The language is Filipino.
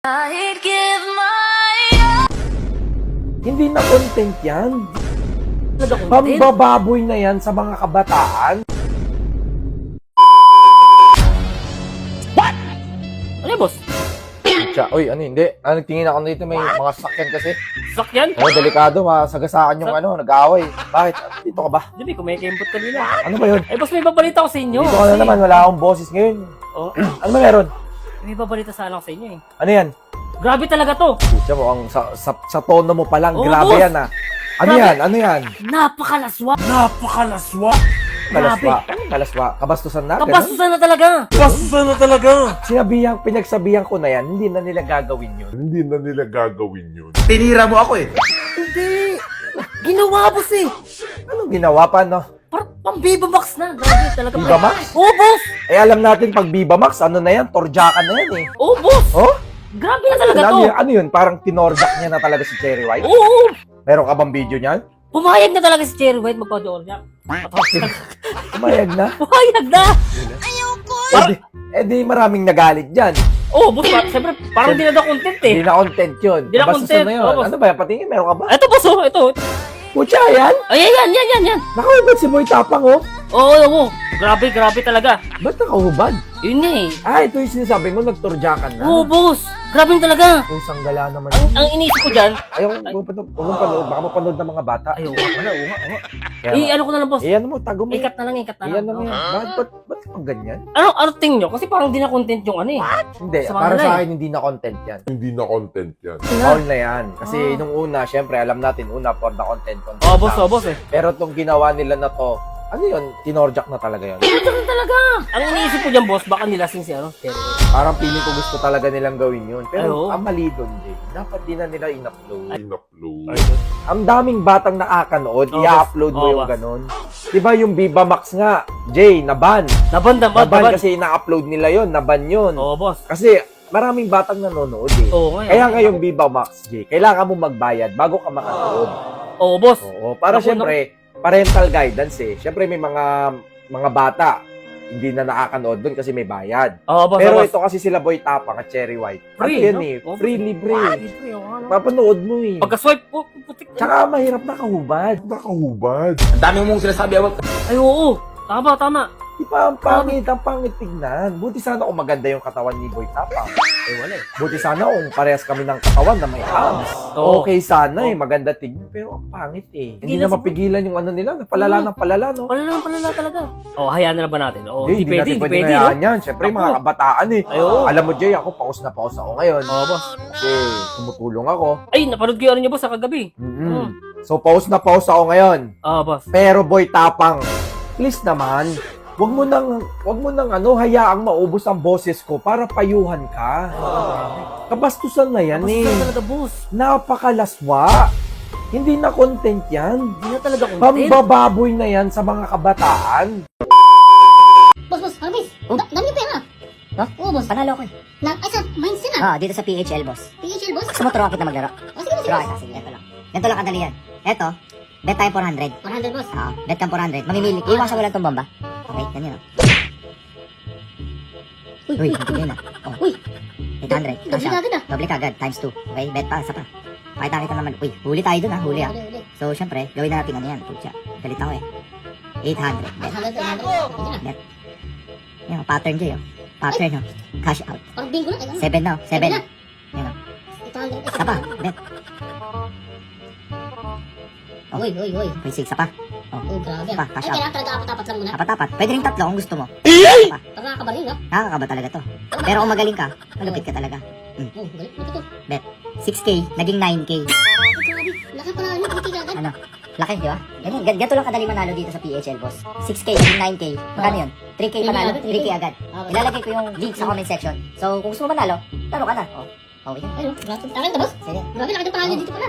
I'd give my Hindi na content yan. Content? Pambababoy na yan sa mga kabataan. Ano yan, boss? Siya, uy, ano hindi? Nagtingin ako dito, may mga sakyan kasi. Sakyan? Oh, delikado, masagasaan yung nag-aaway. Bakit? Dito ka ba? Di ba, kumikembot kanina. Ano ba yun? Eh, boss, may babalita ko sa inyo. Dito ka na naman, wala akong boses ngayon. Oh, Ano ba meron? may babalita sana ako sa inyo eh. Ano yan? Grabe talaga to. Siya mo, sa tono mo pa lang, Oo, grabe boss. yan ah. Ano Grabe. yan? Ano yan? Napakalaswa. Napakalaswa. Kalaswa. Kalaswa. Kabastusan na? Ganun? Kabastusan na talaga. Kabastusan na talaga. Pinagsabihan ko na yan, hindi na nila gagawin yun. Hindi na nila gagawin yun. Tinira mo ako eh. Hindi. Ginawa, boss eh. Anong ginawa pa, no? Parang pang-Viva Max na. Grabe talaga. Viva Max? Oo, boss. Eh, alam natin pag Viva Max, ano na yan? Torjakan na yan eh. Oo, boss. Oh? Grabe na talaga to. Ano yun? Parang tinorjak niya na talaga si Cherry White? Oo. Meron ka bang video niyan? Pumayag na talaga si Cherry White magpa-door niya. Pumayag na? Pumayag na. Eh di maraming nagalit dyan. Oo, boss. Siyempre, parang di na daw content eh. Hindi na content yun. Di na Kabastusan content. na yun. Oo, boss. Ano ba? Patingin, meron ka ba? Ito, boss, oh. Ito. Putya, yan? Ay, yan. Nakahubad si Boy Tapang, oh. Oo. Grabe talaga. Ba't nakahubad? Yun nga eh. Ito yung sinasabi mo, nagtorjakan na. Oo, boss. Grabe talaga. Kung sanggala naman. Ang iniisip ko dyan, Ayaw, huwag mong panood. Baka mapanood ng mga bata. ayaw. Kaya, Ano ko na lang, boss. ano mo, tago mo. Ikat na lang. Iyan mo yan. Ba't pang ganyan? Ano tingin nyo? Kasi parang di na content yung ano eh. Hindi, Sa mga para nila sa eh. akin, hindi na content yan. Hindi na content yan. Foul na yan. Kasi Ah. nung una, syempre, alam natin, for the content. Oo, boss, eh. Pero itong ginawa nila na to, ano yun? Tinorjak na talaga yun. Ganun talaga. Ang iniisip ko dyan, boss, baka nilasing si Cherry. Parang feeling ko gusto talaga nilang gawin yun. Ay, Pero oo. ang mali doon, Jay, dapat din na nila in-upload. In-upload. Ang daming batang nakakanood, Oo, i-upload mo boss. Oo, yung boss. ganun. Diba yung Viva Max nga, Jay, naban. Naban. Naban kasi ina-upload nila yun, naban yun. Oo, boss. Kasi maraming batang nanonood eh. Oo, nga. Kaya ngayon Viva Max, Jay, kailangan mo magbayad bago ka makanood. Oo, boss. Oo, para Naku, syempre, parental guidance eh. Syempre may mga bata, hindi na nakakanood doon kasi may bayad. Oo, boss. Pero boss. ito kasi sila Boy Tapang at Cherry White. Free, Ano yan no? eh, Oo, free, libre. Libre, oo, ano. Papanood mo eh. Pagka-swipe, putik. Tsaka mahirap na kahubad. Nakahubad. Ay, oo. Tama. Di ba ang pangit tignan. Buti sana kung maganda yung katawan ni Boy Tapang. Eh, wala eh. Buti sana kung parehas kami ng katawan na may abs. Oo. Okay sana eh, maganda tignan. Pero ang pangit eh. Hindi na na mapigilan yung ano nila, napalala ng palala, no? Palala talaga. Oo, hayaan na lang ba natin? Oo, Hindi natin pwede na yan yan. Siyempre, mga Ako. kabataan eh. Ay, oo. Alam mo, Jay, ako paus na paus ako ngayon. Oo, boss. Kasi tumutulong ako. Ay, napanood ko yung ano niyo, boss, sa kagabi. So, paus na paus ako ngayon. Oo, boss. Pero Boy Tapang, please naman, wag mo nang hayaang maubos ang boses ko para payuhan ka. Kabastusan na yan eh. Basta talaga, boss. Napakalaswa. Hindi na content yan. Hindi na talaga content. Pambababoy na yan sa mga kabataan. Boss, Harvey, dami yung pera. No? Oo, boss. Panalo ko eh. Ay, sa mines yun ah. Dito sa PHL, boss. PHL, boss. Gusto mo turuan kita maglaro? Sige, Turuan kita, sige, ito lang. Ganito lang kadali yan. Ito, bet tayo 400. 400, boss. Bet kang 400. Mamimili. Iwan sa wala itong bomba. Okay, ganyan o. Uy, hindi yun ah. Oh, Uy, 800. doble Cash out. agad ah. Doble ka agad, times 2. Okay, bet pa, isa pa. Pakita kita naman. Uy, huli tayo dun ah, huli ah. Uli. So, syempre, gawin na natin ano yan. Putya, galit ako eh. 800, bet. 800. Bet. Yan, pattern dyan oh. Pattern oh. Cash out. Parang bingo lang. 7 na oh, 7. na. Yan oh. 800. Isa pa, bet. Oh. Uy. May 6 pa. Oh, grabe Pa, ah. cash Ay, out. kailangan talaga apat-apat lang muna. Apat-apat. Pwede ring tatlo kung gusto mo. Parang nakakabaril, no? Nakakaba talaga to. Pero kung magaling ka, malupit ka talaga. Oh, galit. Ito. 6K, naging 9K. Ay, grabe. Laki pala yun. Kunti ka agad. Ano? Laki, di ba? Ganito lang kadali manalo dito sa PHL, boss. 6K, naging 9K. Magkano yun? 3K panalo, 3K agad. Ilalagay ko yung link sa comment section. So, kung gusto mo manalo, laro ka na. Oh, okay. Ayun, grabe. Laki na, boss. Sige. Grabe, laki na panalo dito pala.